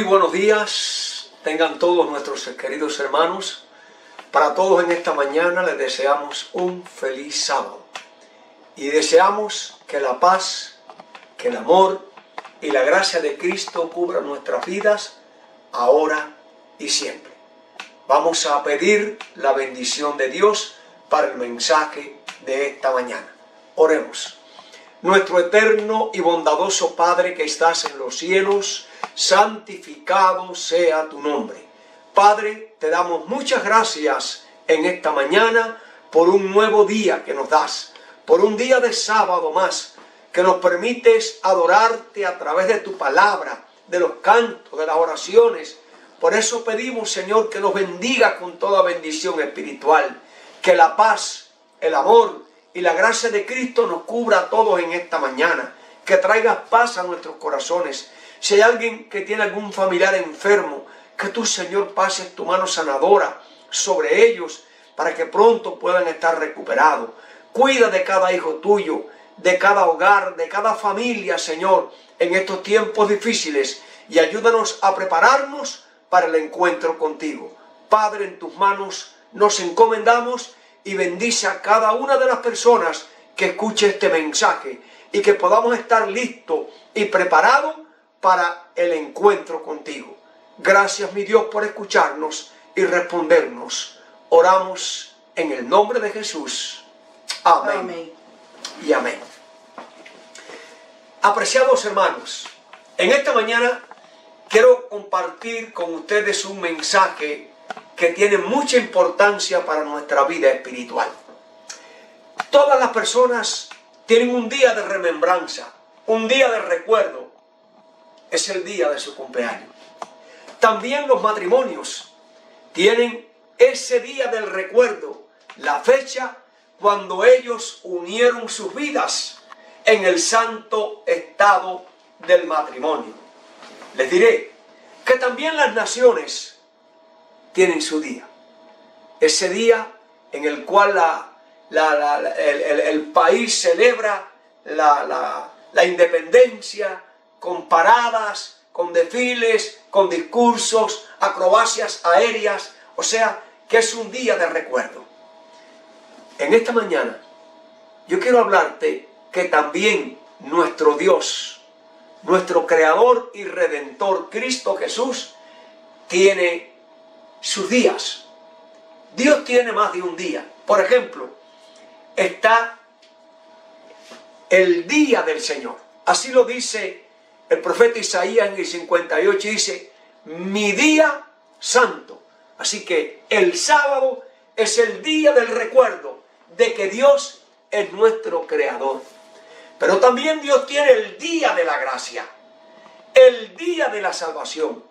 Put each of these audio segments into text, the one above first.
buenos días, tengan todos nuestros queridos hermanos. Para todos en esta mañana les deseamos un feliz sábado. Y deseamos que la paz, que el amor y la gracia de Cristo cubran nuestras vidas ahora y siempre. Vamos a pedir la bendición de Dios para el mensaje de esta mañana. Oremos. Nuestro eterno y bondadoso Padre que estás en los cielos, santificado sea tu nombre. Padre, te damos muchas gracias en esta mañana por un nuevo día que nos das, por un día de sábado más, que nos permites adorarte a través de tu palabra, de los cantos, de las oraciones. Por eso pedimos, Señor, que nos bendiga con toda bendición espiritual, que la paz, el amor y la gracia de Cristo nos cubra a todos en esta mañana, que traiga paz a nuestros corazones. Si hay alguien que tiene algún familiar enfermo, que tú, Señor, pases tu mano sanadora sobre ellos para que pronto puedan estar recuperados. Cuida de cada hijo tuyo, de cada hogar, de cada familia, Señor, en estos tiempos difíciles, y ayúdanos a prepararnos para el encuentro contigo. Padre, en tus manos nos encomendamos y bendice a cada una de las personas que escuche este mensaje y que podamos estar listos y preparados para el encuentro contigo. Gracias, mi Dios, por escucharnos y respondernos. Oramos en el nombre de Jesús. Amén. Amén. Y amén. Apreciados hermanos, en esta mañana quiero compartir con ustedes un mensaje que tiene mucha importancia para nuestra vida espiritual. Todas las personas tienen un día de remembranza, un día de recuerdo. Es el día de su cumpleaños. También los matrimonios tienen ese día del recuerdo, la fecha cuando ellos unieron sus vidas en el santo estado del matrimonio. Les diré que también las naciones tienen su día. Ese día en el cual el país celebra la independencia con paradas, con desfiles, con discursos, acrobacias aéreas. O sea, que es un día de recuerdo. En esta mañana yo quiero hablarte que también nuestro Dios, nuestro Creador y Redentor, Cristo Jesús, tiene sus días. Dios tiene más de un día. Por ejemplo, está el día del Señor. Así lo dice el profeta Isaías en el 58, dice, mi día santo. Así que el sábado es el día del recuerdo de que Dios es nuestro Creador. Pero también Dios tiene el día de la gracia, el día de la salvación.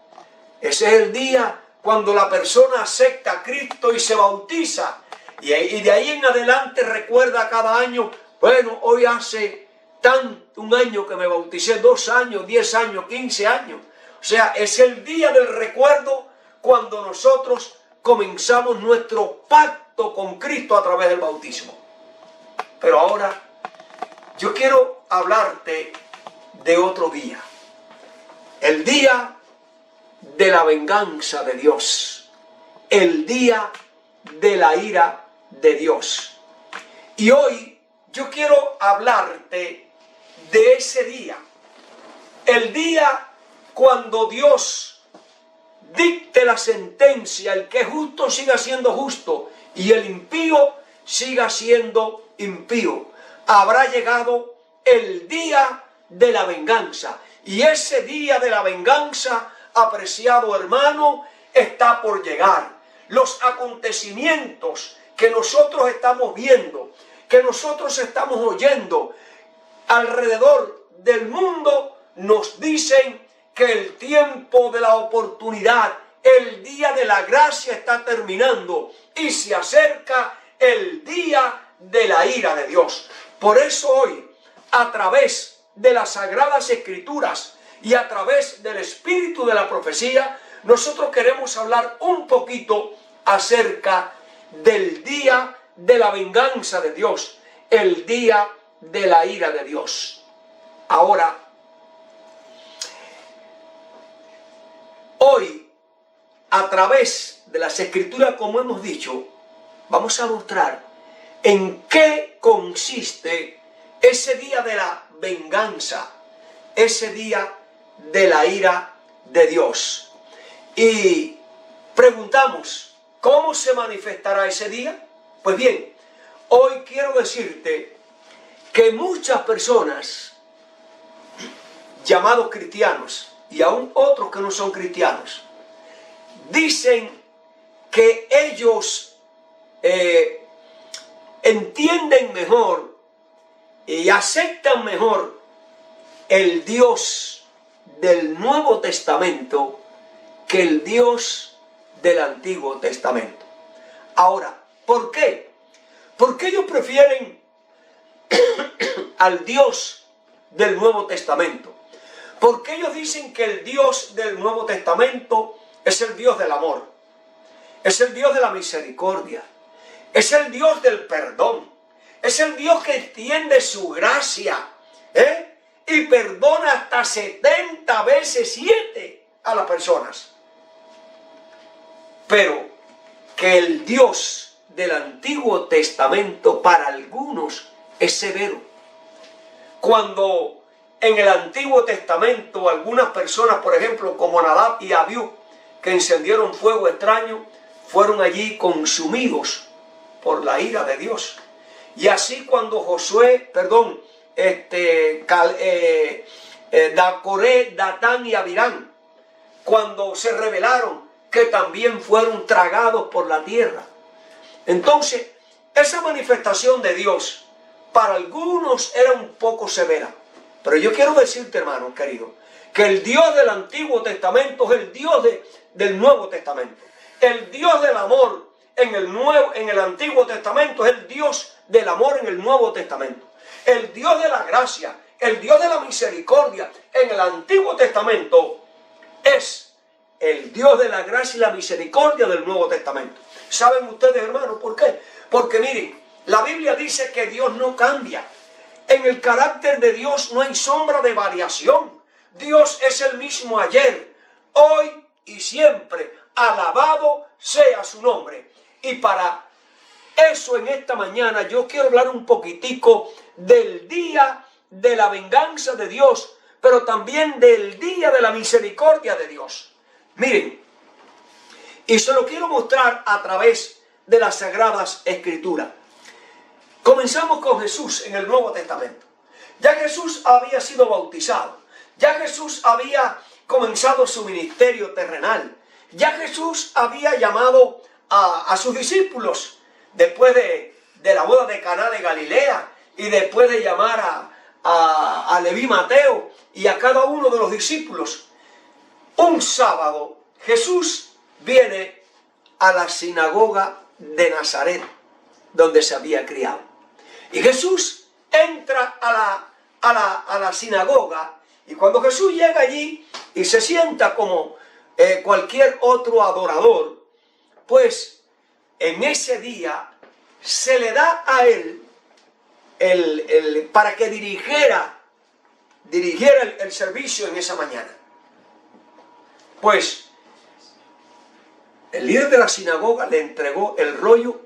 Ese es el día cuando la persona acepta a Cristo y se bautiza. Y de ahí en adelante recuerda cada año, bueno, hoy hace un año que me bauticé, 2 años, 10 años, 15 años. O sea, es el día del recuerdo cuando nosotros comenzamos nuestro pacto con Cristo a través del bautismo. Pero ahora yo quiero hablarte de otro día. El día de la venganza de Dios. El día de la ira de Dios. Y hoy yo quiero hablarte de ese día. El día cuando Dios dicte la sentencia, el que es justo siga siendo justo y el impío siga siendo impío. Habrá llegado el día de la venganza. Y ese día de la venganza, apreciado hermano, está por llegar. Los acontecimientos que nosotros estamos viendo, que nosotros estamos oyendo alrededor del mundo, nos dicen que el tiempo de la oportunidad, el día de la gracia está terminando y se acerca el día de la ira de Dios. Por eso hoy, a través de las Sagradas Escrituras y a través del espíritu de la profecía, nosotros queremos hablar un poquito acerca del día de la venganza de Dios, el día de la ira de Dios. Ahora, hoy, a través de las Escrituras, como hemos dicho, vamos a mostrar en qué consiste ese día de la venganza, ese día de la ira de Dios. Y preguntamos, ¿cómo se manifestará ese día? Pues bien, hoy quiero decirte que muchas personas, llamados cristianos, y aún otros que no son cristianos, dicen que ellos entienden mejor y aceptan mejor el Dios del Nuevo Testamento que el Dios del Antiguo Testamento. Ahora, ¿por qué? Porque ellos prefieren al Dios del Nuevo Testamento. Porque ellos dicen que el Dios del Nuevo Testamento es el Dios del amor, es el Dios de la misericordia, es el Dios del perdón, es el Dios que extiende su gracia, y perdona hasta 70 veces 7 a las personas. Pero que el Dios del Antiguo Testamento para algunos es severo. Cuando en el Antiguo Testamento algunas personas, por ejemplo, como Nadab y Abiú, que encendieron fuego extraño, fueron allí consumidos por la ira de Dios. Y así cuando Coré, Datán y Abirán, cuando se rebelaron, que también fueron tragados por la tierra. Entonces, esa manifestación de Dios para algunos era un poco severa. Pero yo quiero decirte, hermano querido, que el Dios del Antiguo Testamento es el Dios del Nuevo Testamento. El Dios del amor en el Antiguo Testamento es el Dios del amor en el Nuevo Testamento. El Dios de la gracia, el Dios de la misericordia en el Antiguo Testamento es el Dios de la gracia y la misericordia del Nuevo Testamento. ¿Saben ustedes, hermanos, por qué? Porque miren, la Biblia dice que Dios no cambia. En el carácter de Dios no hay sombra de variación. Dios es el mismo ayer, hoy y siempre. Alabado sea su nombre. Y para eso en esta mañana yo quiero hablar un poquitico del día de la venganza de Dios, pero también del día de la misericordia de Dios. Miren, y se lo quiero mostrar a través de las Sagradas Escrituras. Comenzamos con Jesús en el Nuevo Testamento. Ya Jesús había sido bautizado. Ya Jesús había comenzado su ministerio terrenal. Ya Jesús había llamado a sus discípulos después de la boda de Caná de Galilea y después de llamar a Leví, Mateo y a cada uno de los discípulos. Un sábado Jesús viene a la sinagoga de Nazaret, donde se había criado. Y Jesús entra a la sinagoga, y cuando Jesús llega allí y se sienta como cualquier otro adorador, pues en ese día se le da a él para que dirigiera el servicio en esa mañana. Pues el líder de la sinagoga le entregó el rollo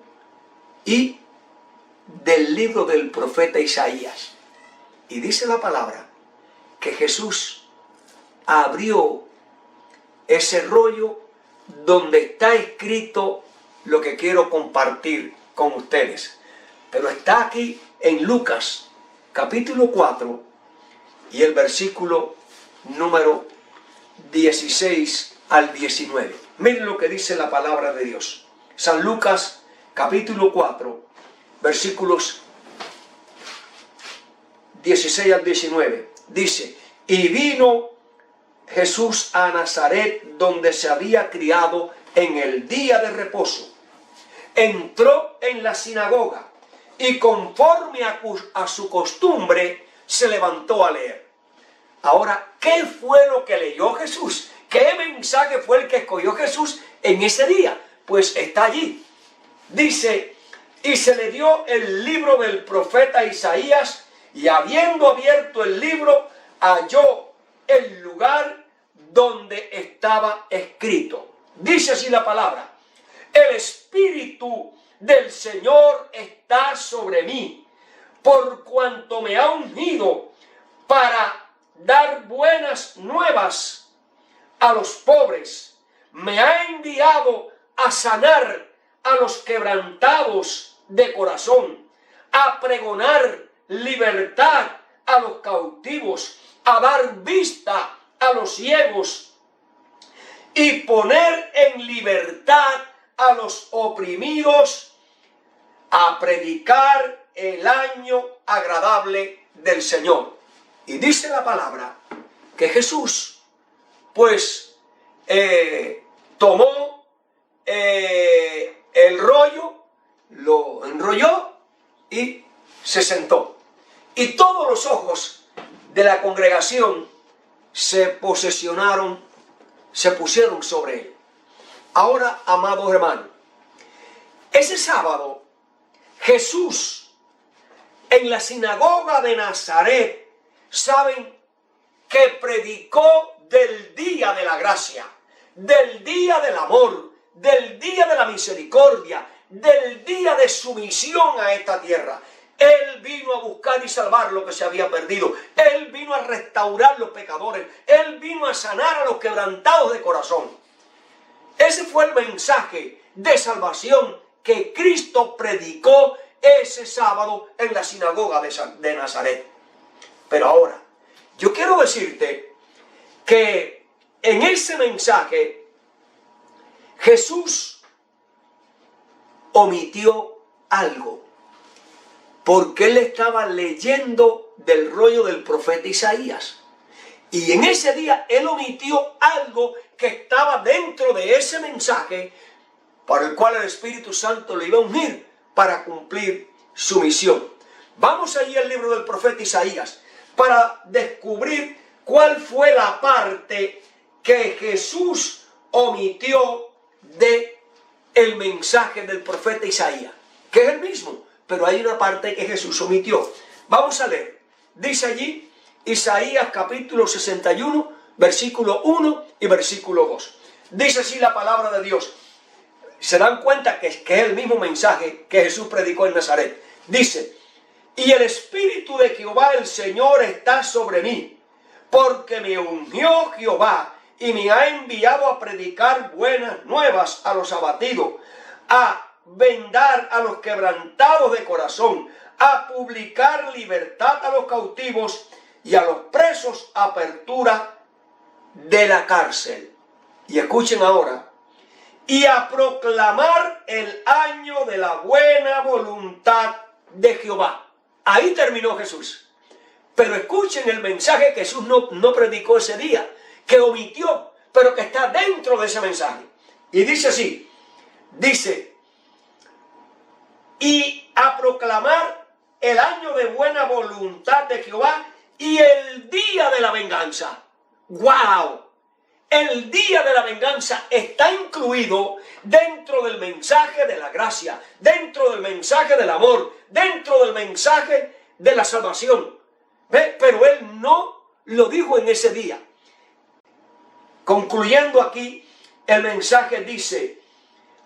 del libro del profeta Isaías. Y dice la palabra que Jesús abrió ese rollo donde está escrito lo que quiero compartir con ustedes. Pero está aquí en Lucas, capítulo 4, y el versículo número 16 al 19. Miren lo que dice la palabra de Dios. San Lucas, capítulo 4, versículos 16 al 19. Dice: y vino Jesús a Nazaret, donde se había criado, en el día de reposo. Entró en la sinagoga y conforme a su costumbre se levantó a leer. Ahora, ¿qué fue lo que leyó Jesús? ¿Qué mensaje fue el que escogió Jesús en ese día? Pues está allí. Dice: y se le dio el libro del profeta Isaías, y habiendo abierto el libro, halló el lugar donde estaba escrito. Dice así la palabra: el Espíritu del Señor está sobre mí, por cuanto me ha ungido para dar buenas nuevas a los pobres. Me ha enviado a sanar a los quebrantados de corazón, a pregonar libertad a los cautivos, a dar vista a los ciegos y poner en libertad a los oprimidos, a predicar el año agradable del Señor. Y dice la palabra que Jesús pues tomó el rollo, lo enrolló y se sentó. Y todos los ojos de la congregación se pusieron sobre él. Ahora, amados hermanos, ese sábado Jesús en la sinagoga de Nazaret, saben que predicó del día de la gracia, del día del amor, del día de la misericordia, del día de su misión a esta tierra. Él vino a buscar y salvar lo que se había perdido. Él vino a restaurar los pecadores. Él vino a sanar a los quebrantados de corazón. Ese fue el mensaje de salvación que Cristo predicó ese sábado en la sinagoga de Nazaret. Pero ahora, yo quiero decirte que en ese mensaje Jesús omitió algo, porque él estaba leyendo del rollo del profeta Isaías. Y en ese día él omitió algo que estaba dentro de ese mensaje, para el cual el Espíritu Santo le iba a ungir para cumplir su misión. Vamos allí al libro del profeta Isaías para descubrir cuál fue la parte que Jesús omitió de el mensaje del profeta Isaías, que es el mismo, pero hay una parte que Jesús omitió. Vamos a leer. Dice allí Isaías capítulo 61, versículo 1 y versículo 2. Dice así la palabra de Dios. Se dan cuenta que es el mismo mensaje que Jesús predicó en Nazaret. Dice: y el Espíritu de Jehová el Señor está sobre mí, porque me ungió Jehová y me ha enviado a predicar buenas nuevas a los abatidos, a vendar a los quebrantados de corazón, a publicar libertad a los cautivos y a los presos apertura de la cárcel. Y escuchen ahora: y a proclamar el año de la buena voluntad de Jehová. Ahí terminó Jesús. Pero escuchen el mensaje que Jesús no predicó ese día, que omitió, pero que está dentro de ese mensaje. Y dice así, dice: y a proclamar el año de buena voluntad de Jehová y el día de la venganza. ¡Wow! El día de la venganza está incluido dentro del mensaje de la gracia, dentro del mensaje del amor, dentro del mensaje de la salvación. ¿Ve? Pero él no lo dijo en ese día. Concluyendo aquí, el mensaje dice: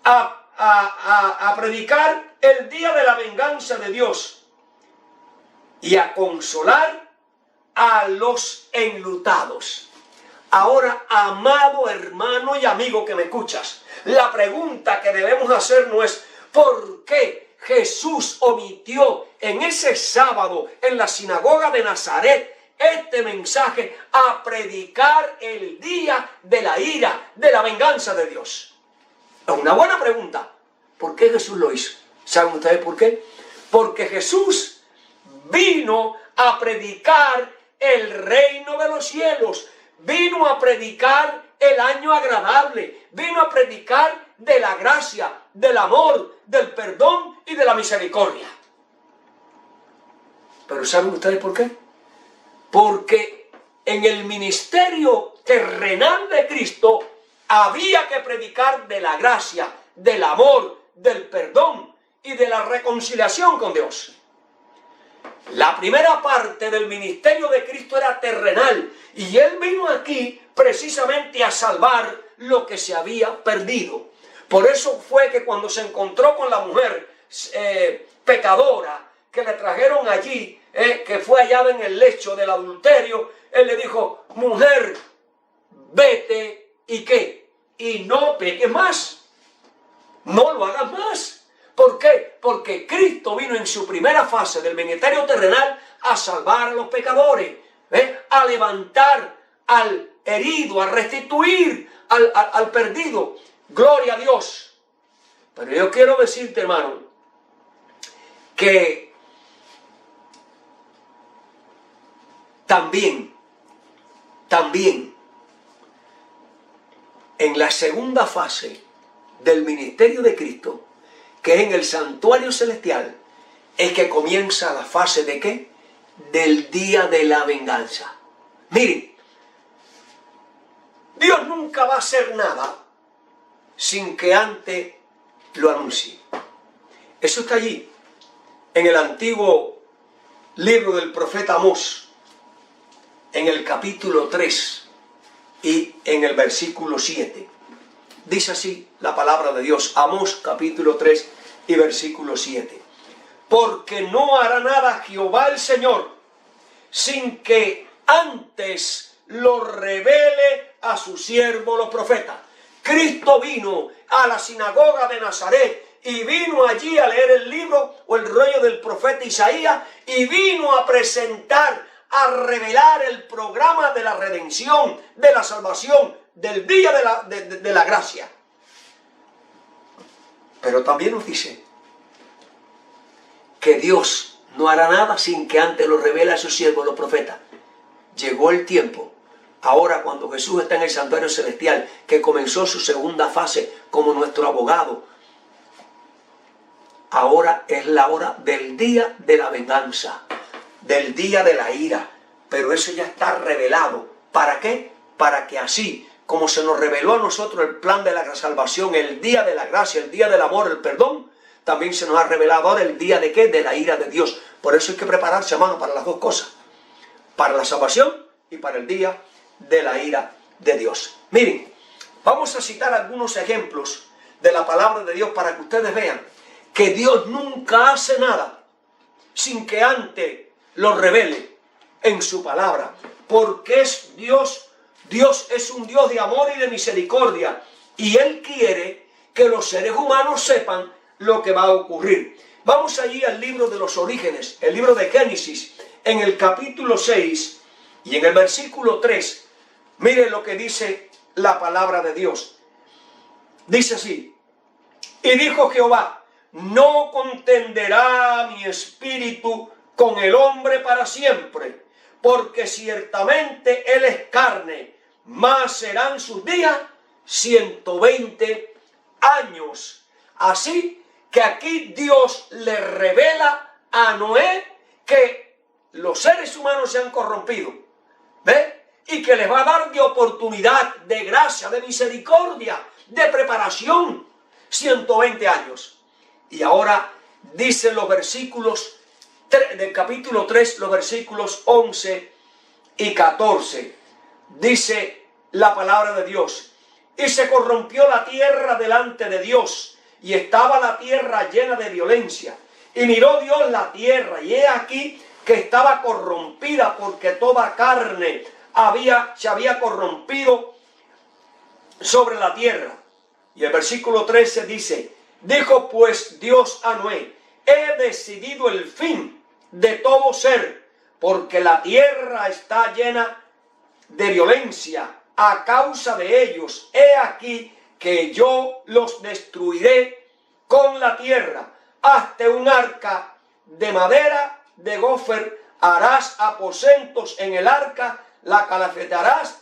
a predicar el día de la venganza de Dios y a consolar a los enlutados. Ahora, amado hermano y amigo que me escuchas, la pregunta que debemos hacer no es ¿por qué Jesús omitió en ese sábado en la sinagoga de Nazaret este mensaje a predicar el día de la ira, de la venganza de Dios? Es una buena pregunta. ¿Por qué Jesús lo hizo? ¿Saben ustedes por qué? Porque Jesús vino a predicar el reino de los cielos. Vino a predicar el año agradable, vino a predicar de la gracia, del amor, del perdón y de la misericordia. Pero ¿saben ustedes por qué? Porque en el ministerio terrenal de Cristo había que predicar de la gracia, del amor, del perdón y de la reconciliación con Dios. La primera parte del ministerio de Cristo era terrenal y Él vino aquí precisamente a salvar lo que se había perdido. Por eso fue que cuando se encontró con la mujer pecadora, que le trajeron allí, que fue hallada en el lecho del adulterio, él le dijo: mujer, vete, ¿y qué? Y no peques más, no lo hagas más. ¿Por qué? Porque Cristo vino en su primera fase del ministerio terrenal a salvar a los pecadores, a levantar al herido, a restituir al perdido. Gloria a Dios. Pero yo quiero decirte, hermano, que también en la segunda fase del ministerio de Cristo, que es en el santuario celestial, es que comienza la fase de ¿qué? Del día de la venganza. Miren, Dios nunca va a hacer nada sin que antes lo anuncie. Eso está allí, en el antiguo libro del profeta Amós, en el capítulo 3 y en el versículo 7. Dice así la palabra de Dios, Amós capítulo 3 y versículo 7. Porque no hará nada Jehová el Señor sin que antes lo revele a su siervo los profetas. Cristo vino a la sinagoga de Nazaret y vino allí a leer el libro o el rollo del profeta Isaías y vino a presentar, a revelar el programa de la redención, de la salvación, del día de la gracia. Pero también nos dice que Dios no hará nada sin que antes lo revele a sus siervos los profetas. Llegó el tiempo, ahora cuando Jesús está en el santuario celestial, que comenzó su segunda fase como nuestro abogado. Ahora es la hora del día de la venganza, del día de la ira. Pero eso ya está revelado. ¿Para qué? Para que así, como se nos reveló a nosotros el plan de la salvación, el día de la gracia, el día del amor, el perdón, también se nos ha revelado ahora el día de ¿qué? De la ira de Dios. Por eso hay que prepararse, hermano, para las dos cosas. Para la salvación y para el día de la ira de Dios. Miren, vamos a citar algunos ejemplos de la palabra de Dios para que ustedes vean que Dios nunca hace nada sin que antes lo revele en su palabra. Porque es Dios, Dios es un Dios de amor y de misericordia. Y Él quiere que los seres humanos sepan lo que va a ocurrir. Vamos allí al libro de los orígenes, el libro de Génesis, en el capítulo 6 y en el versículo 3. Miren lo que dice la palabra de Dios. Dice así: y dijo Jehová, no contenderá mi espíritu con el hombre para siempre, porque ciertamente él es carne, mas serán sus días 120 años. Así que aquí Dios le revela a Noé que los seres humanos se han corrompido, ¿ve? Y que les va a dar de oportunidad, de gracia, de misericordia, de preparación, 120 años. Y ahora dicen los versículos del capítulo 3, los versículos 11 y 14. Dice la palabra de Dios: y se corrompió la tierra delante de Dios, y estaba la tierra llena de violencia. Y miró Dios la tierra, y he aquí que estaba corrompida, porque toda carne se había corrompido sobre la tierra. Y el versículo 13 dice: dijo pues Dios a Noé, he decidido el fin de todo ser, porque la tierra está llena de violencia a causa de ellos. He aquí que yo los destruiré con la tierra. Hazte un arca de madera de gofer, harás aposentos en el arca, la calafatearás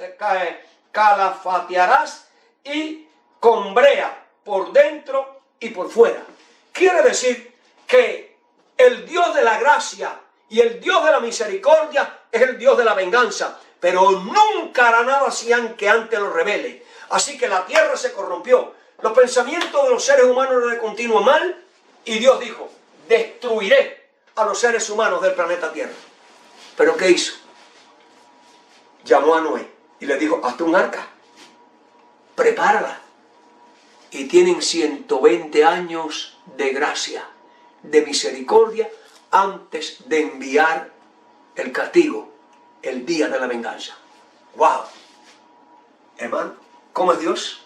y con brea por dentro y por fuera. Quiere decir que el Dios de la gracia y el Dios de la misericordia es el Dios de la venganza, pero nunca hará nada sin que antes lo revele. Así que la tierra se corrompió, los pensamientos de los seres humanos eran de continuo mal, y Dios dijo: destruiré a los seres humanos del planeta Tierra. ¿Pero qué hizo? Llamó a Noé y le dijo, hazte un arca, prepárala. Y tienen 120 años de gracia, de misericordia, antes de enviar el castigo, el día de la venganza. ¡Wow! Hermano, ¿cómo es Dios?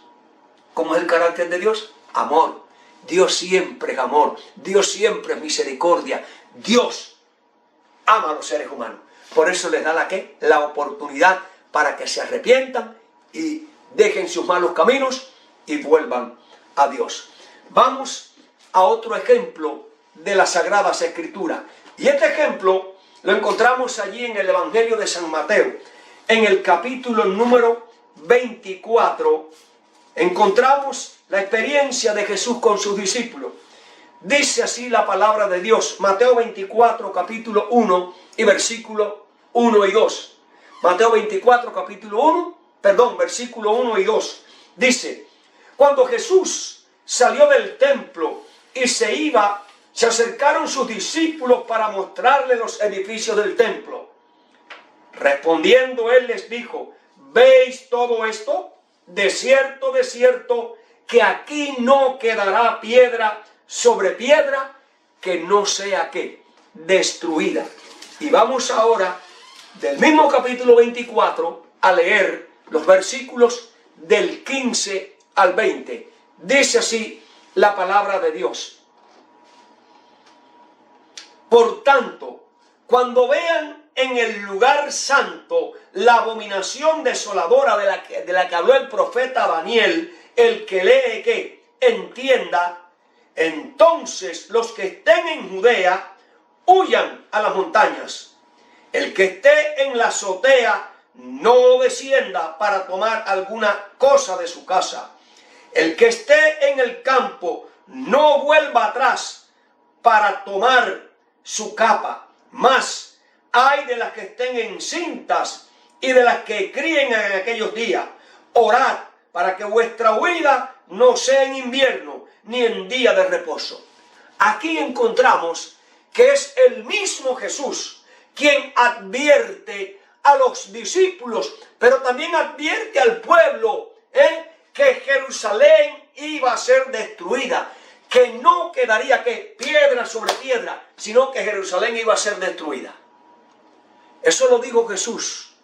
¿Cómo es el carácter de Dios? Amor. Dios siempre es amor. Dios siempre es misericordia. Dios ama a los seres humanos. Por eso les da la oportunidad para que se arrepientan y dejen sus malos caminos y vuelvan a Dios. Vamos a otro ejemplo de las Sagradas Escrituras. Y este ejemplo lo encontramos allí en el Evangelio de San Mateo. En el capítulo número 24 encontramos la experiencia de Jesús con sus discípulos. Dice así la palabra de Dios. Mateo 24, capítulo 1 y versículo 1 y 2. Mateo 24, versículo 1 y 2. Dice, cuando Jesús salió del templo y se iba, se acercaron sus discípulos para mostrarle los edificios del templo. Respondiendo él les dijo, ¿veis todo esto? De cierto, que aquí no quedará piedra sobre piedra que no sea ¿qué? Destruida. Y vamos ahora del mismo capítulo 24 a leer los versículos del 15 al 20. Dice así la palabra de Dios. Por tanto, cuando vean en el lugar santo la abominación desoladora de la que habló el profeta Daniel, el que lee que entienda, entonces los que estén en Judea huyan a las montañas. El que esté en la azotea no descienda para tomar alguna cosa de su casa. El que esté en el campo no vuelva atrás para tomar su capa. Mas hay de las que estén encintas y de las que críen en aquellos días. Orad para que vuestra huida no sea en invierno ni en día de reposo. Aquí encontramos que es el mismo Jesús quien advierte a los discípulos, pero también advierte al pueblo que Jerusalén iba a ser destruida, que no quedaría piedra sobre piedra, sino que Jerusalén iba a ser destruida. Eso lo dijo Jesús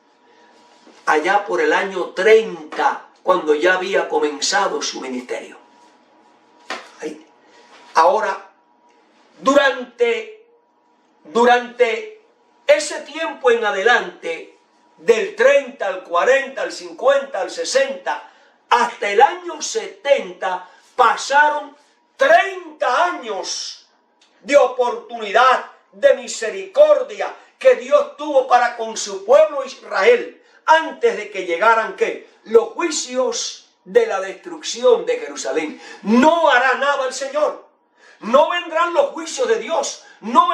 allá por el año 30, cuando ya había comenzado su ministerio. Ahora, durante ese tiempo en adelante, del 30 al 40, al 50, al 60, hasta el año 70, pasaron 30 años de oportunidad, de misericordia que Dios tuvo para con su pueblo Israel, antes de que llegaran los juicios de la destrucción de Jerusalén. No hará nada el Señor. No vendrán los juicios de Dios. No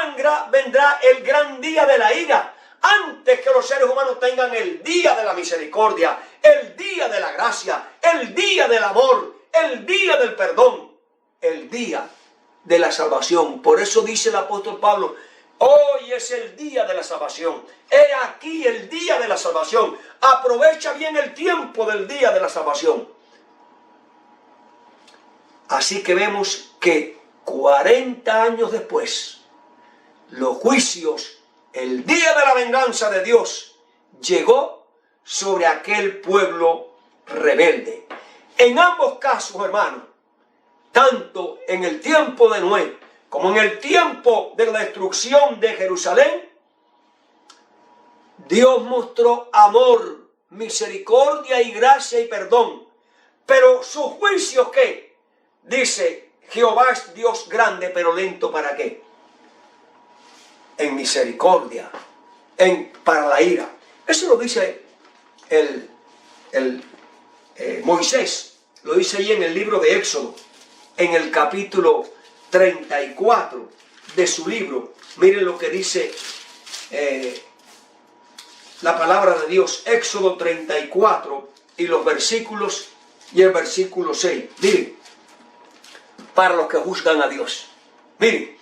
vendrá el gran día de la ira, antes que los seres humanos tengan el día de la misericordia, el día de la gracia, el día del amor, el día del perdón, el día de la salvación. Por eso dice el apóstol Pablo, hoy es el día de la salvación. He aquí el día de la salvación. Aprovecha bien el tiempo del día de la salvación. Así que vemos que 40 años después, los juicios, el día de la venganza de Dios, llegó sobre aquel pueblo rebelde. En ambos casos, hermanos, tanto en el tiempo de Noé como en el tiempo de la destrucción de Jerusalén, Dios mostró amor, misericordia y gracia y perdón. Pero sus juicios, ¿qué? Dice, Jehová es Dios grande, pero lento ¿para qué? En misericordia, para la ira. Eso lo dice Moisés, lo dice ahí en el libro de Éxodo, en el capítulo 34 de su libro. Miren lo que dice la palabra de Dios, Éxodo 34 y los versículos y el versículo 6. Miren, para los que juzgan a Dios. Miren,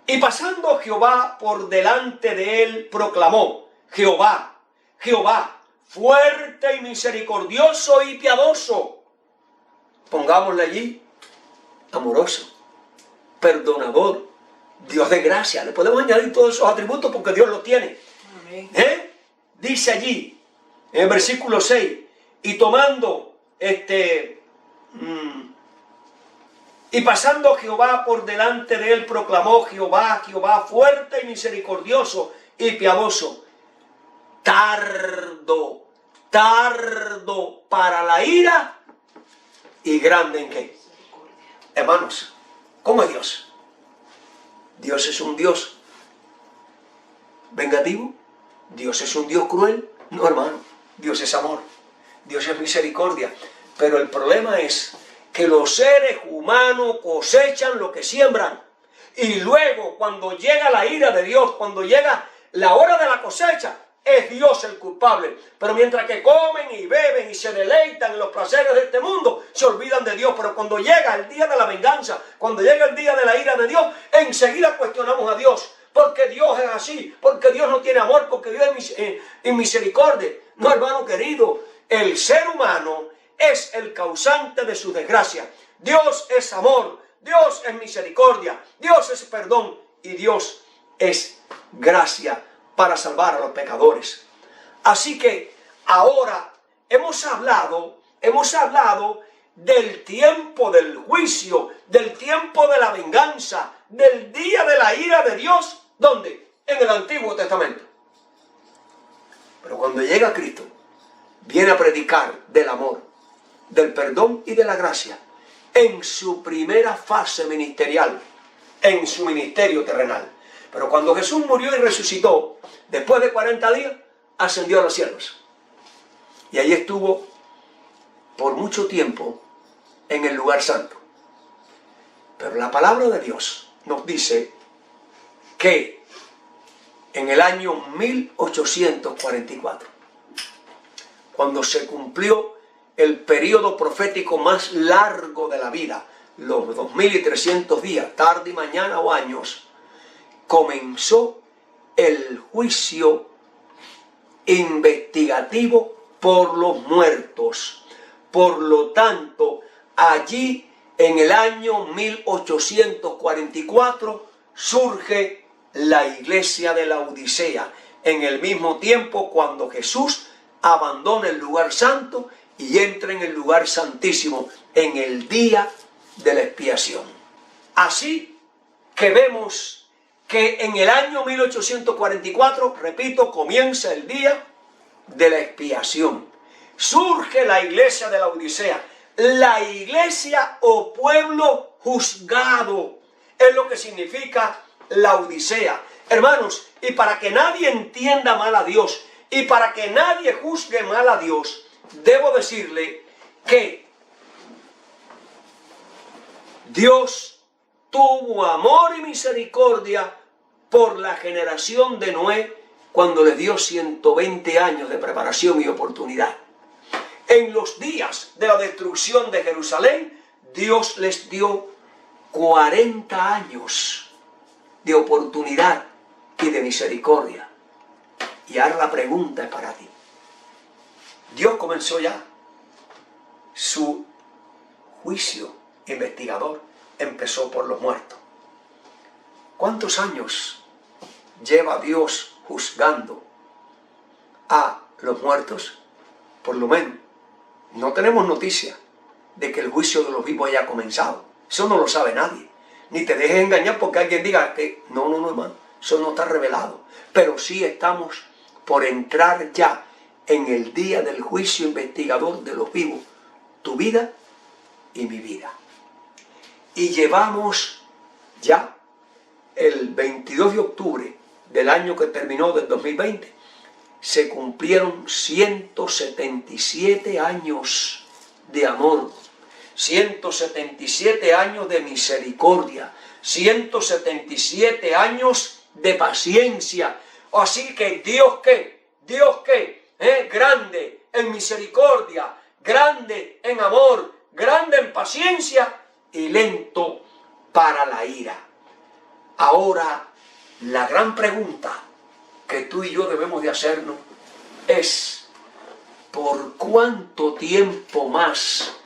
y pasando Jehová por delante de él, proclamó, Jehová, Jehová, fuerte y misericordioso y piadoso. Pongámosle allí, amoroso, perdonador, Dios de gracia. Le podemos añadir todos esos atributos porque Dios los tiene. Dice allí, en el versículo 6, y tomando y pasando Jehová por delante de él, proclamó Jehová, Jehová fuerte y misericordioso y piadoso, tardo para la ira y grande en qué. Hermanos, ¿cómo es Dios? Dios es un Dios vengativo. Dios es un Dios cruel. No, hermano. Dios es amor. Dios es misericordia. Pero el problema es que los seres humanos cosechan lo que siembran. Y luego, cuando llega la ira de Dios, cuando llega la hora de la cosecha, es Dios el culpable. Pero mientras que comen y beben y se deleitan en los placeres de este mundo, se olvidan de Dios. Pero cuando llega el día de la venganza, cuando llega el día de la ira de Dios, enseguida cuestionamos a Dios. Porque Dios es así, porque Dios no tiene amor, porque Dios es misericordia. No, hermano querido, el ser humano es el causante de su desgracia. Dios es amor, Dios es misericordia, Dios es perdón y Dios es gracia para salvar a los pecadores. Así que ahora hemos hablado del tiempo del juicio, del tiempo de la venganza, del día de la ira de Dios. ¿Dónde? En el Antiguo Testamento. Pero cuando llega Cristo, viene a predicar del amor, del perdón y de la gracia en su primera fase ministerial, en su ministerio terrenal. Pero cuando Jesús murió y resucitó, después de 40 días, ascendió a los cielos. Y ahí estuvo por mucho tiempo en el lugar santo. Pero la palabra de Dios nos dice que en el año 1844, cuando se cumplió el periodo profético más largo de la vida, los 2300 días, tarde y mañana o años, comenzó el juicio investigativo por los muertos. Por lo tanto, allí en el año 1844 surge la iglesia de la Odisea, en el mismo tiempo cuando Jesús abandona el lugar santo y entra en el lugar santísimo en el día de la expiación. Así que vemos que en el año 1844, repito, comienza el día de la expiación. Surge la iglesia de la Odisea, la iglesia o pueblo juzgado, es lo que significa la Odisea. Hermanos, y para que nadie entienda mal a Dios, y para que nadie juzgue mal a Dios, debo decirle que Dios tuvo amor y misericordia por la generación de Noé cuando les dio 120 años de preparación y oportunidad. En los días de la destrucción de Jerusalén, Dios les dio 40 años de oportunidad y de misericordia. Y ahora la pregunta es para ti. Dios comenzó ya su juicio investigador, empezó por los muertos. ¿Cuántos años lleva Dios juzgando a los muertos? Por lo menos, no tenemos noticia de que el juicio de los vivos haya comenzado. Eso no lo sabe nadie. Ni te dejes engañar porque alguien diga que no, hermano, eso no está revelado. Pero sí estamos por entrar ya en el día del juicio investigador de los vivos, tu vida y mi vida. Y llevamos ya el 22 de octubre del año que terminó, del 2020, se cumplieron 177 años de amor, 177 años de misericordia, 177 años de paciencia. Así que Dios que, grande en misericordia, grande en amor, grande en paciencia y lento para la ira. Ahora, la gran pregunta que tú y yo debemos de hacernos es: ¿por cuánto tiempo más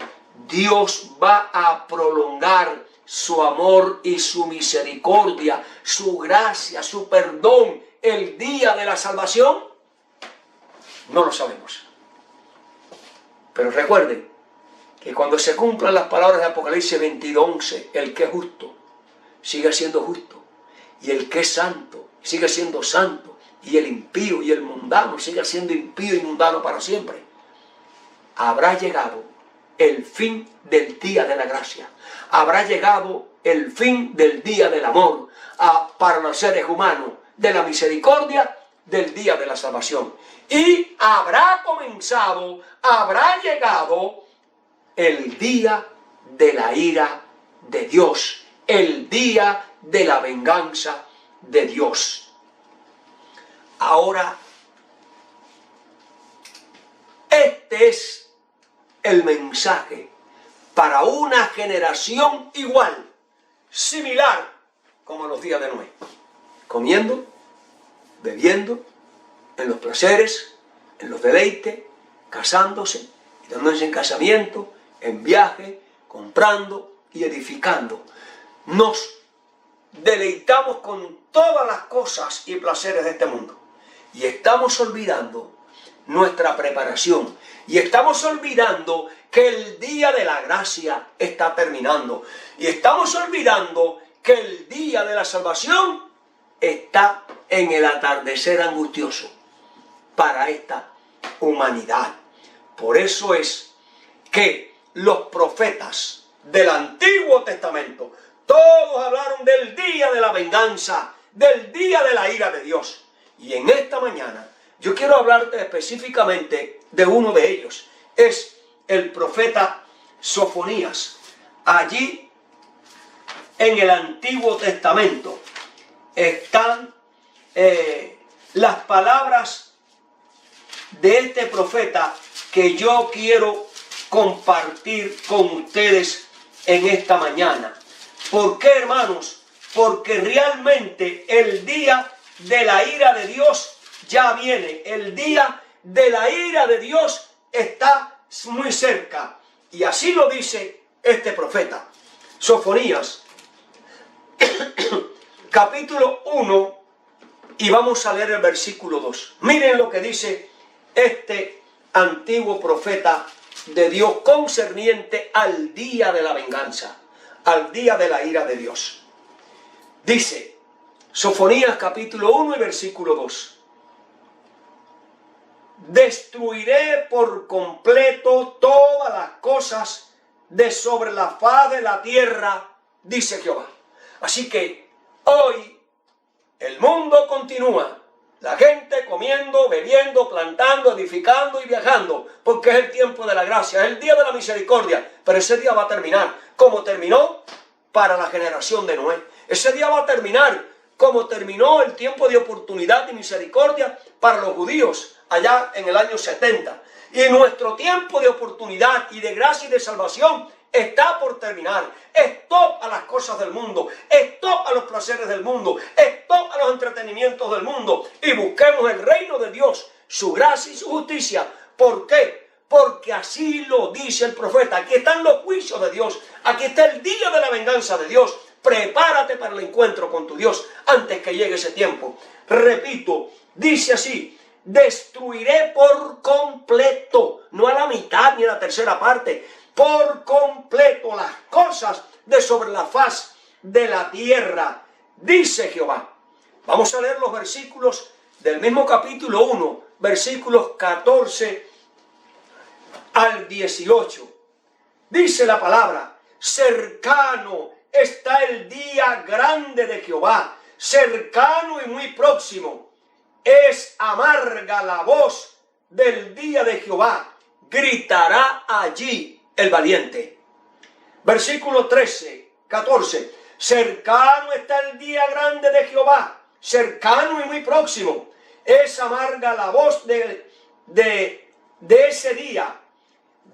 Dios va a prolongar su amor y su misericordia, su gracia, su perdón, el día de la salvación? No lo sabemos. Pero recuerden que cuando se cumplan las palabras de Apocalipsis 22:11, el que es justo sigue siendo justo, y el que es santo sigue siendo santo, y el impío y el mundano sigue siendo impío y mundano para siempre. Habrá llegado el fin del día de la gracia. Habrá llegado el fin del día del amor para los seres humanos, de la misericordia, del día de la salvación. Y habrá comenzado, habrá llegado el día de la ira de Dios, el día de la venganza de Dios. Ahora, este es el mensaje para una generación igual, similar como los días de Noé. Comiendo, bebiendo, en los placeres, en los deleites, casándose, dándose en casamiento, en viaje, comprando y edificando. Nos deleitamos con todas las cosas y placeres de este mundo. Y estamos olvidando nuestra preparación. Y estamos olvidando que el día de la gracia está terminando. Y estamos olvidando que el día de la salvación está en el atardecer angustioso para esta humanidad. Por eso es que los profetas del Antiguo Testamento, todos hablaron del día de la venganza, del día de la ira de Dios. Y en esta mañana yo quiero hablarte específicamente de uno de ellos. Es el profeta Sofonías. Allí en el Antiguo Testamento están las palabras de este profeta que yo quiero compartir con ustedes en esta mañana. ¿Por qué, hermanos? Porque realmente el día de la ira de Dios ya viene. El día de la ira de Dios está muy cerca. Y así lo dice este profeta. Sofonías, capítulo 1, y vamos a leer el versículo 2. Miren lo que dice este antiguo profeta de Dios concerniente al día de la venganza, al día de la ira de Dios. Dice, Sofonías capítulo 1 y versículo 2. Destruiré por completo todas las cosas de sobre la faz de la tierra, dice Jehová. Así que hoy el mundo continúa. La gente comiendo, bebiendo, plantando, edificando y viajando, porque es el tiempo de la gracia, es el día de la misericordia. Pero ese día va a terminar, como terminó para la generación de Noé. Ese día va a terminar, como terminó el tiempo de oportunidad y misericordia para los judíos, allá en el año 70. Y nuestro tiempo de oportunidad y de gracia y de salvación está por terminar. Stop a las cosas del mundo, stop a los placeres del mundo, stop a los entretenimientos del mundo y busquemos el reino de Dios, su gracia y su justicia. ¿Por qué? Porque así lo dice el profeta. Aquí están los juicios de Dios, aquí está el día de la venganza de Dios. Prepárate para el encuentro con tu Dios antes que llegue ese tiempo. Repito, dice así: destruiré por completo, no a la mitad ni a la tercera parte, por completo las cosas de sobre la faz de la tierra, dice Jehová. Vamos a leer los versículos del mismo capítulo 1, versículos 14 al 18. Dice la palabra: cercano está el día grande de Jehová, cercano y muy próximo. Es amarga la voz del día de Jehová, gritará allí el valiente. Versículo 13, 14. Cercano está el día grande de Jehová, cercano y muy próximo. Es amarga la voz de ese día,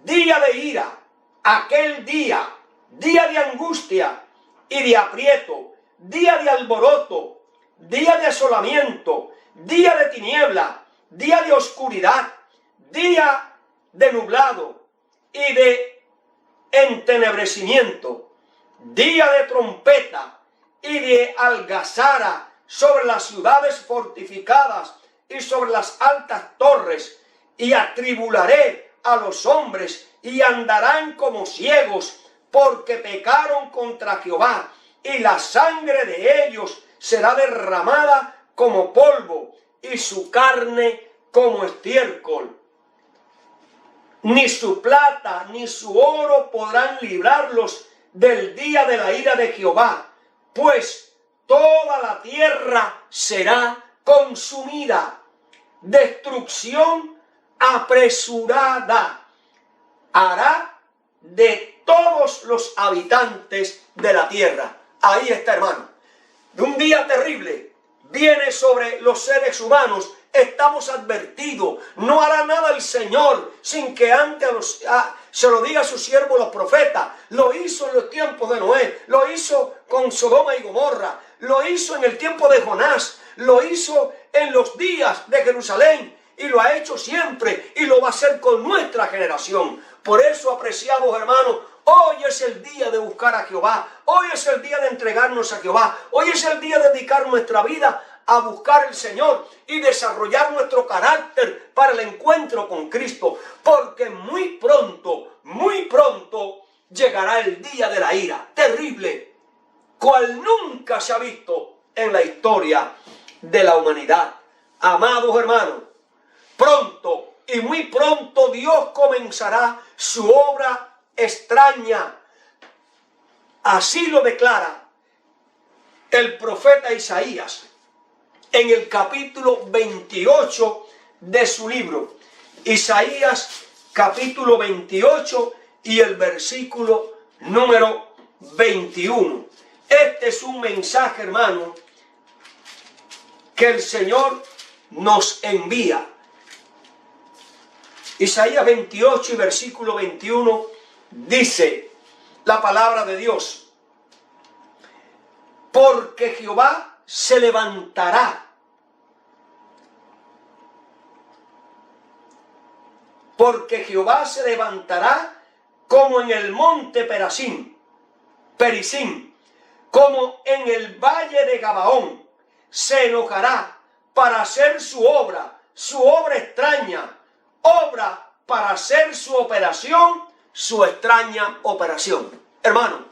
día de ira, aquel día, día de angustia y de aprieto, día de alboroto, día de asolamiento, día de tiniebla, día de oscuridad, día de nublado y de entenebrecimiento, día de trompeta y de algazara sobre las ciudades fortificadas y sobre las altas torres, y atribularé a los hombres y andarán como ciegos, porque pecaron contra Jehová, y la sangre de ellos será derramada como polvo, y su carne como estiércol. Ni su plata ni su oro podrán librarlos del día de la ira de Jehová, pues toda la tierra será consumida. Destrucción apresurada hará de todos los habitantes de la tierra. Ahí está, hermano. Un día terrible viene sobre los seres humanos. Estamos advertidos. No hará nada el Señor sin que antes se lo diga a su siervo los profetas. Lo hizo en los tiempos de Noé. Lo hizo con Sodoma y Gomorra. Lo hizo en el tiempo de Jonás. Lo hizo en los días de Jerusalén. Y lo ha hecho siempre. Y lo va a hacer con nuestra generación. Por eso, apreciados hermanos, hoy es el día de buscar a Jehová. Hoy es el día de entregarnos a Jehová. Hoy es el día de dedicar nuestra vida a buscar al Señor y desarrollar nuestro carácter para el encuentro con Cristo. Porque muy pronto llegará el día de la ira terrible, cual nunca se ha visto en la historia de la humanidad. Amados hermanos, pronto y muy pronto Dios comenzará su obra extraña. Así lo declara el profeta Isaías en el capítulo 28 de su libro. Isaías capítulo 28 y el versículo número 21. Este es un mensaje, hermano, que el Señor nos envía. Isaías 28 y versículo 21 dice la palabra de Dios: porque Jehová se levantará, porque Jehová se levantará como en el monte Perizim, como en el valle de Gabaón. Se enojará para hacer su obra extraña, obra para hacer su operación, su extraña operación. Hermano,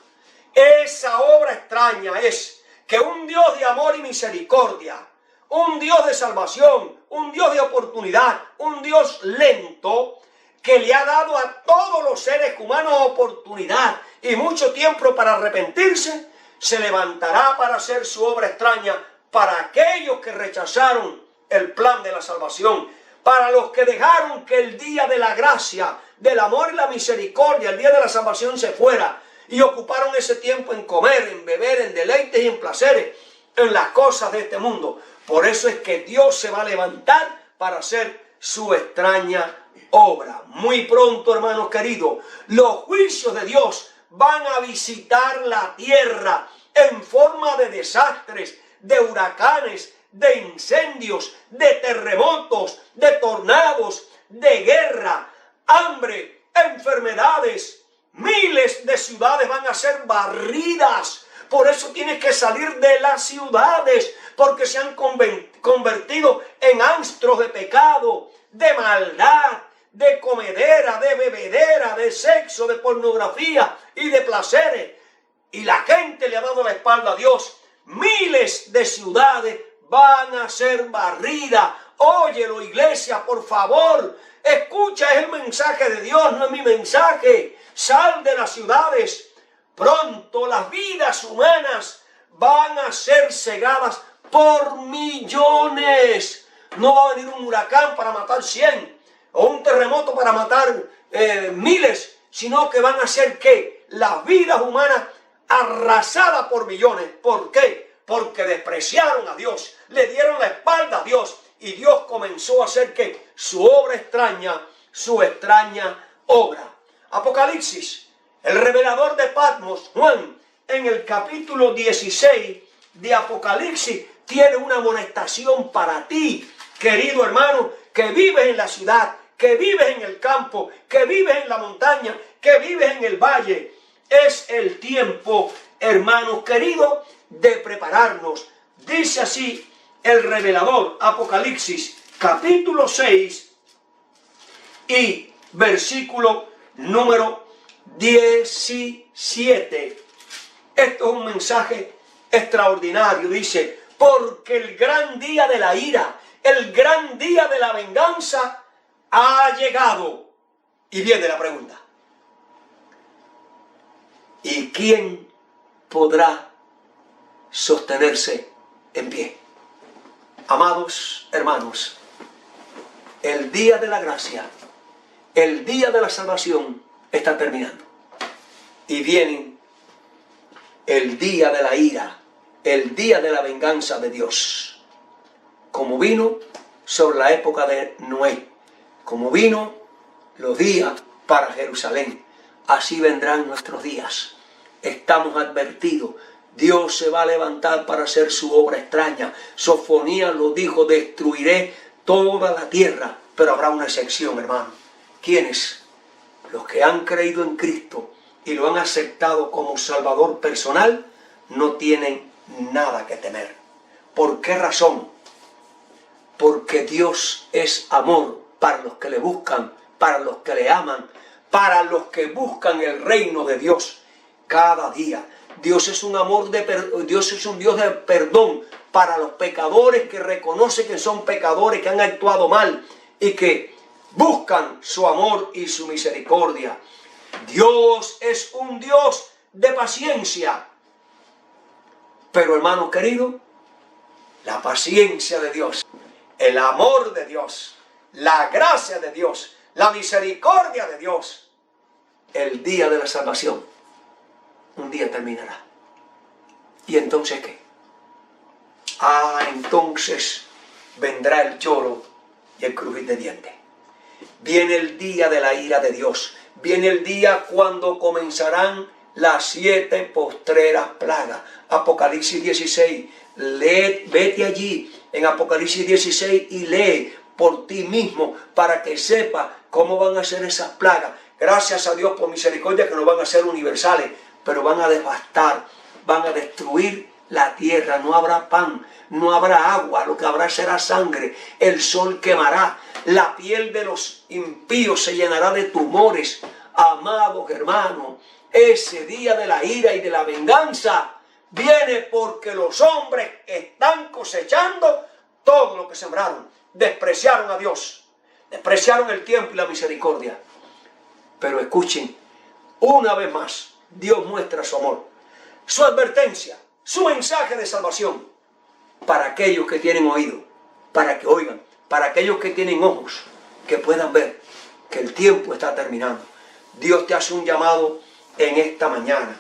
esa obra extraña es que un Dios de amor y misericordia, un Dios de salvación, un Dios de oportunidad, un Dios lento, que le ha dado a todos los seres humanos oportunidad y mucho tiempo para arrepentirse, se levantará para hacer su obra extraña para aquellos que rechazaron el plan de la salvación, para los que dejaron que el día de la gracia, del amor y la misericordia, el día de la salvación se fuera y ocuparon ese tiempo en comer, en beber, en deleites y en placeres, en las cosas de este mundo. Por eso es que Dios se va a levantar para hacer su extraña obra. Muy pronto, hermanos queridos, los juicios de Dios van a visitar la tierra en forma de desastres, de huracanes, de incendios, de terremotos, de tornados, de guerra, hambre, enfermedades. Miles de ciudades van a ser barridas. Por eso tienes que salir de las ciudades, porque se han convertido en antros de pecado, de maldad, de comedera, de bebedera, de sexo, de pornografía y de placeres. Y la gente le ha dado la espalda a Dios. Miles de ciudades van a ser barridas. Óyelo, iglesia, por favor. Escucha, es el mensaje de Dios, no es mi mensaje. Sal de las ciudades. Pronto las vidas humanas van a ser cegadas por millones. No va a venir un huracán para matar 100 o un terremoto para matar miles, sino que van a ser ¿qué? Las vidas humanas arrasadas por millones. ¿Por qué? Porque despreciaron a Dios, le dieron la espalda a Dios y Dios comenzó a hacer ¿qué? Su obra extraña, su extraña obra. Apocalipsis, el revelador de Patmos, Juan, en el capítulo 16 de Apocalipsis, tiene una amonestación para ti, querido hermano, que vives en la ciudad, que vives en el campo, que vives en la montaña, que vives en el valle. Es el tiempo, hermanos queridos, de prepararnos. Dice así el revelador, Apocalipsis, capítulo 6 y versículo número 17. Esto es un mensaje extraordinario. Dice, porque el gran día de la ira, el gran día de la venganza ha llegado. Y viene la pregunta, ¿y quién podrá sostenerse en pie? Amados hermanos, el día de la gracia, el día de la salvación está terminando. Y viene el día de la ira, el día de la venganza de Dios. Como vino sobre la época de Noé, como vino los días para Jerusalén, así vendrán nuestros días. Estamos advertidos. Dios se va a levantar para hacer su obra extraña. Sofonías lo dijo, destruiré toda la tierra. Pero habrá una excepción, hermano. ¿Quiénes? Los que han creído en Cristo y lo han aceptado como Salvador personal, no tienen nada que temer. ¿Por qué razón? Porque Dios es amor para los que le buscan, para los que le aman, para los que buscan el reino de Dios cada día. Dios es un Dios es un Dios de perdón para los pecadores que reconocen que son pecadores, que han actuado mal y que buscan su amor y su misericordia. Dios es un Dios de paciencia. Pero, hermanos queridos, la paciencia de Dios, el amor de Dios, la gracia de Dios, la misericordia de Dios, el día de la salvación, un día terminará. ¿Y entonces qué? Entonces vendrá el lloro y el crujir de dientes. Viene el día de la ira de Dios. Viene el día cuando comenzarán las 7 postreras plagas. Apocalipsis 16. Vete allí en Apocalipsis 16 y lee por ti mismo para que sepas cómo van a ser esas plagas. Gracias a Dios por misericordia que no van a ser universales, pero van a devastar, van a destruir la tierra. No habrá pan, no habrá agua, lo que habrá será sangre. El sol quemará, la piel de los impíos se llenará de tumores. Amados hermanos, ese día de la ira y de la venganza viene porque los hombres están cosechando todo lo que sembraron. Despreciaron a Dios, despreciaron el tiempo y la misericordia. Pero escuchen, una vez más, Dios muestra su amor, su advertencia, su mensaje de salvación para aquellos que tienen oído, para que oigan, para aquellos que tienen ojos, que puedan ver que el tiempo está terminando. Dios te hace un llamado en esta mañana.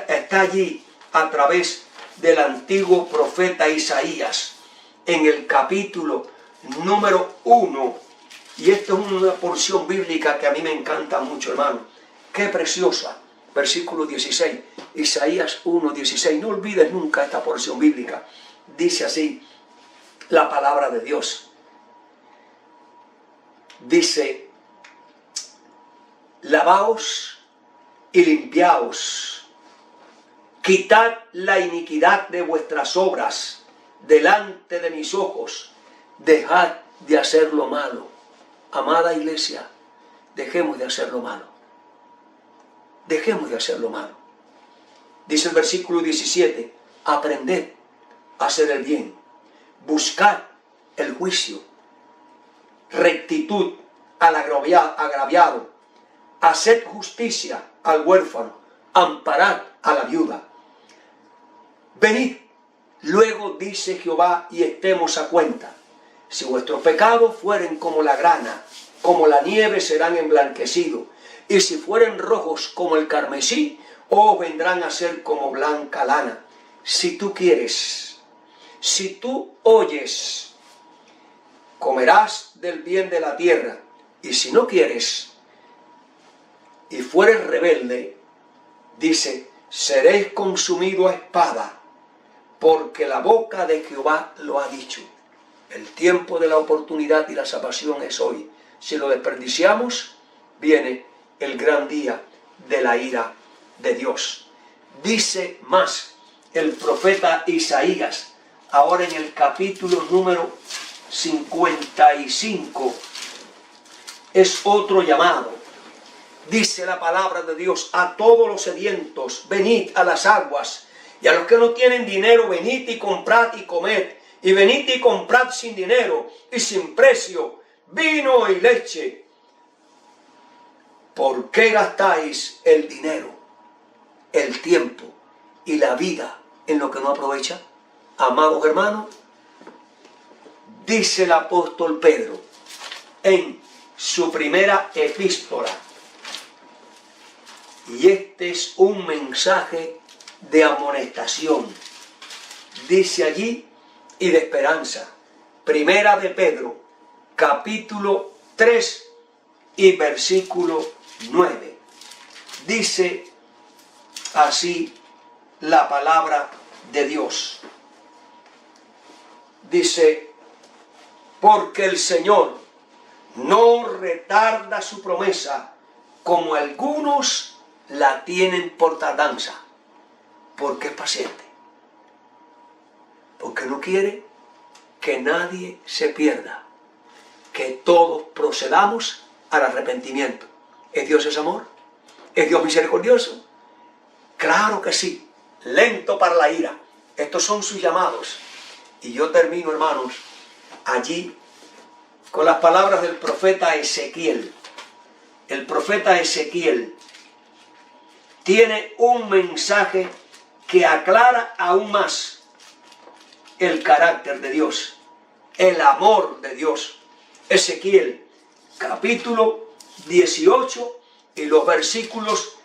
Está allí a través del antiguo profeta Isaías, en el capítulo número 1. Y esta es una porción bíblica que a mí me encanta mucho, hermano. Qué preciosa. Versículo 16. Isaías 1:16. No olvides nunca esta porción bíblica. Dice así la palabra de Dios. Dice, lavaos y limpiaos, quitad la iniquidad de vuestras obras delante de mis ojos, dejad de hacer lo malo. Amada iglesia, dejemos de hacer lo malo. Dejemos de hacer lo malo. Dice el versículo 17, aprended a hacer el bien, buscad el juicio, rectitud al agraviado, haced justicia al huérfano, amparad a la viuda. Venid, luego dice Jehová, y estemos a cuenta. Si vuestros pecados fueren como la grana, como la nieve serán emblanquecidos, y si fueren rojos como el carmesí, os vendrán a ser como blanca lana. Si tú quieres, si tú oyes, comerás del bien de la tierra, y si no quieres, y fueres rebelde, dice, seréis consumido a espada, porque la boca de Jehová lo ha dicho. El tiempo de la oportunidad y la salvación es hoy. si lo desperdiciamos, viene el gran día de la ira de Dios. Dice más el profeta Isaías, ahora en el capítulo número 55, es otro llamado. Dice la palabra de Dios: a todos los sedientos, venid a las aguas, y a los que no tienen dinero, venid y comprad y comed, y venid y comprad sin dinero y sin precio vino y leche. ¿Por qué gastáis el dinero, el tiempo y la vida en lo que no aprovecha? Amados hermanos, dice el apóstol Pedro en su primera epístola, y este es un mensaje de amonestación, dice allí, y de esperanza. Primera de Pedro, capítulo 3 y versículo 9. Dice así la palabra de Dios. Dice: porque el Señor no retarda su promesa, como algunos la tienen por tardanza, porque es paciente, porque no quiere que nadie se pierda, que todos procedamos al arrepentimiento. ¿Es Dios ese amor? ¿Es Dios misericordioso? Claro que sí. Lento para la ira. Estos son sus llamados. Y yo termino, hermanos, allí con las palabras del profeta Ezequiel. El profeta Ezequiel tiene un mensaje que aclara aún más el carácter de Dios, el amor de Dios. Ezequiel, capítulo 18 y los versículos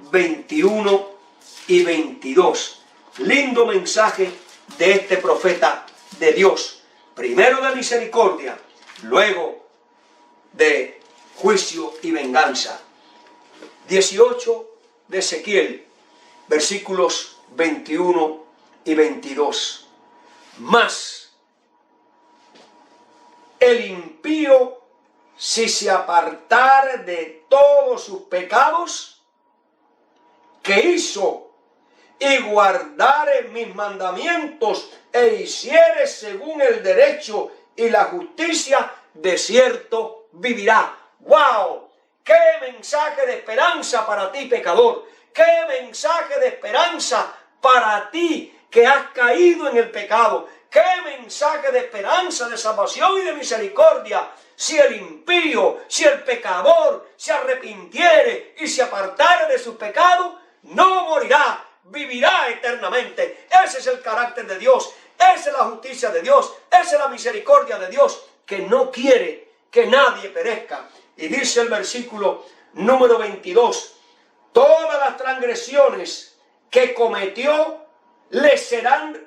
21 y 22. Lindo mensaje de este profeta de Dios. Primero de misericordia, luego de juicio y venganza. 18 de Ezequiel, versículos 21 y 22. Mas el impío, si se apartare de todos sus pecados que hizo, y guardare mis mandamientos, e hiciere según el derecho y la justicia, de cierto vivirá. ¡Wow! ¡Qué mensaje de esperanza para ti, pecador! ¡Qué mensaje de esperanza para ti que has caído en el pecado! ¡Qué mensaje de esperanza, de salvación y de misericordia! Si el impío, si el pecador se arrepintiere y se apartare de su pecado, no morirá, vivirá eternamente. Ese es el carácter de Dios, esa es la justicia de Dios, esa es la misericordia de Dios, que no quiere que nadie perezca. Y dice el versículo número 22, todas las transgresiones que cometió le serán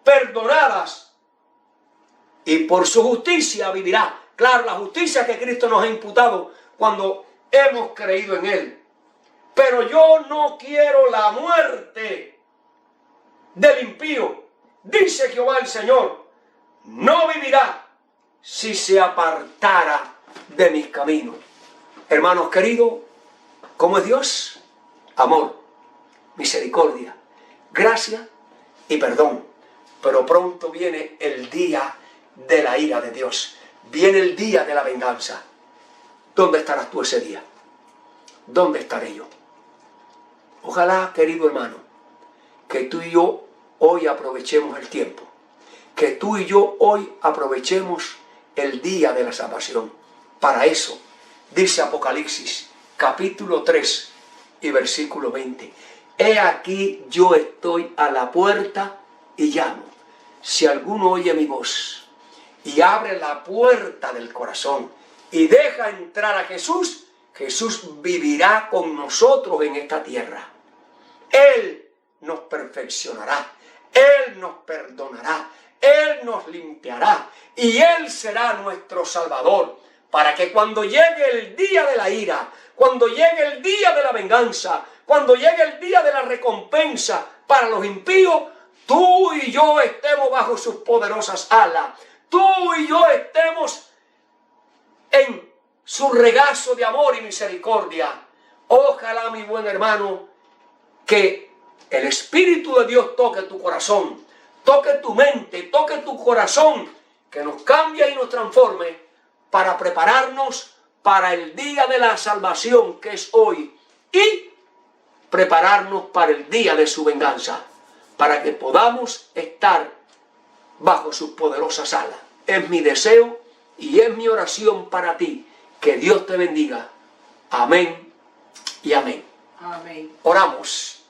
perdonadas, y por su justicia vivirá. Claro, la justicia que Cristo nos ha imputado cuando hemos creído en Él. Pero yo no quiero la muerte del impío, dice Jehová el Señor. No vivirá si se apartara de mis caminos. Hermanos queridos, ¿cómo es Dios? Amor, misericordia, gracia y perdón. Pero pronto viene el día de la ira de Dios. Viene el día de la venganza. ¿Dónde estarás tú ese día? ¿Dónde estaré yo? Ojalá, querido hermano, que tú y yo hoy aprovechemos el tiempo. Que tú y yo hoy aprovechemos el día de la salvación. Para eso, dice Apocalipsis, capítulo 3 y versículo 20. He aquí yo estoy a la puerta y llamo. Si alguno oye mi voz y abre la puerta del corazón y deja entrar a Jesús, Jesús vivirá con nosotros en esta tierra. Él nos perfeccionará, Él nos perdonará, Él nos limpiará y Él será nuestro Salvador, para que cuando llegue el día de la ira, cuando llegue el día de la venganza, cuando llegue el día de la recompensa para los impíos, tú y yo estemos bajo sus poderosas alas, tú y yo estemos en su regazo de amor y misericordia. Ojalá, mi buen hermano, que el Espíritu de Dios toque tu corazón, toque tu mente, toque tu corazón, que nos cambie y nos transforme para prepararnos para el día de la salvación que es hoy y prepararnos para el día de su venganza, para que podamos estar bajo sus poderosas alas. Es mi deseo y es mi oración para ti. Que Dios te bendiga. Amén y amén. Amén. Oramos.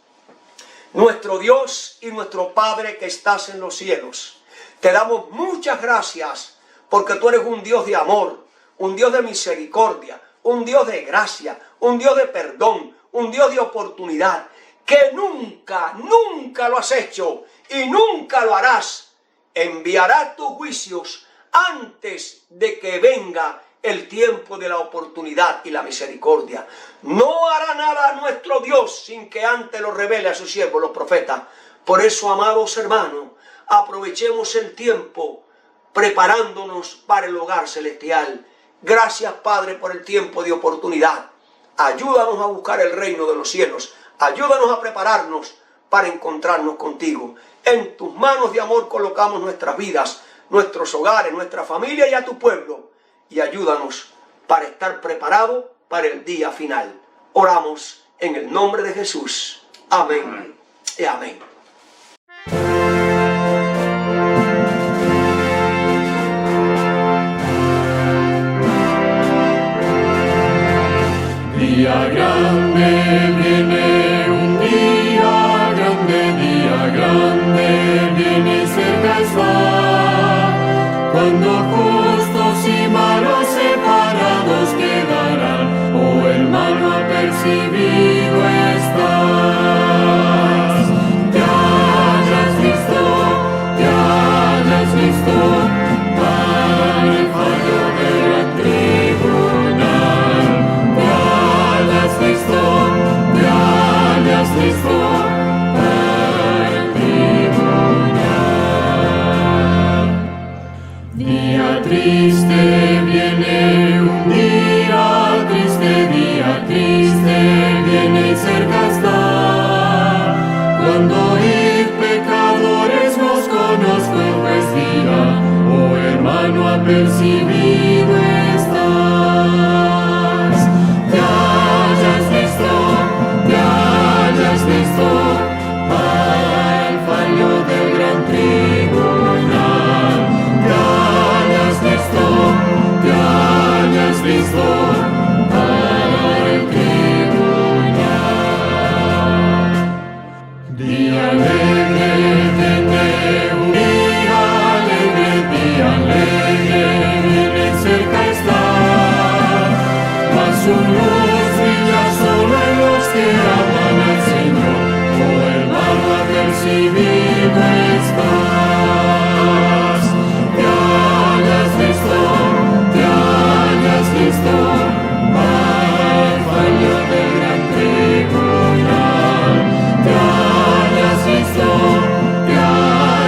Nuestro Dios y nuestro Padre que estás en los cielos, te damos muchas gracias porque tú eres un Dios de amor, un Dios de misericordia, un Dios de gracia, un Dios de perdón, un Dios de oportunidad, que nunca, nunca lo has hecho y nunca lo harás. Enviarás tus juicios antes de que venga el tiempo de la oportunidad y la misericordia. No hará nada nuestro Dios sin que antes lo revele a sus siervos, los profetas. Por eso, amados hermanos, aprovechemos el tiempo preparándonos para el hogar celestial. Gracias, Padre, por el tiempo de oportunidad. Ayúdanos a buscar el reino de los cielos. Ayúdanos a prepararnos para encontrarnos contigo. En tus manos de amor colocamos nuestras vidas, nuestros hogares, nuestra familia y a tu pueblo. Y ayúdanos para estar preparados para el día final. Oramos en el nombre de Jesús. Amén y amén. Día grande viene, un día grande viene y cerca está, cuando justos y malos separados quedarán, oh hermano apercibido estás. Te hayas listo para el fallo del gran tribunal. Te hayas listo para el tribunal. Día triste viene, un día triste viene y cerca está, cuando ir pecadores vos conozco, pues dirá, oh hermano apercibido estás. Te hayas listo para el fallo del gran tribunal. Te hayas listo para el tribunal. Día alegre viene, un día alegre viene, cerca está, mas su luz brilla solo en los que aman al Señor, oh hermano apercibido estás. Te hayas listo para el fallo del gran tribunal. Te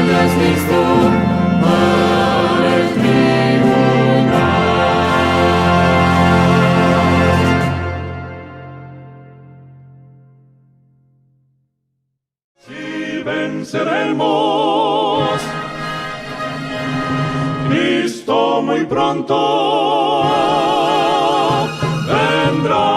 hayas listo para el tribunal. Si venceremos, Cristo muy pronto vendrá.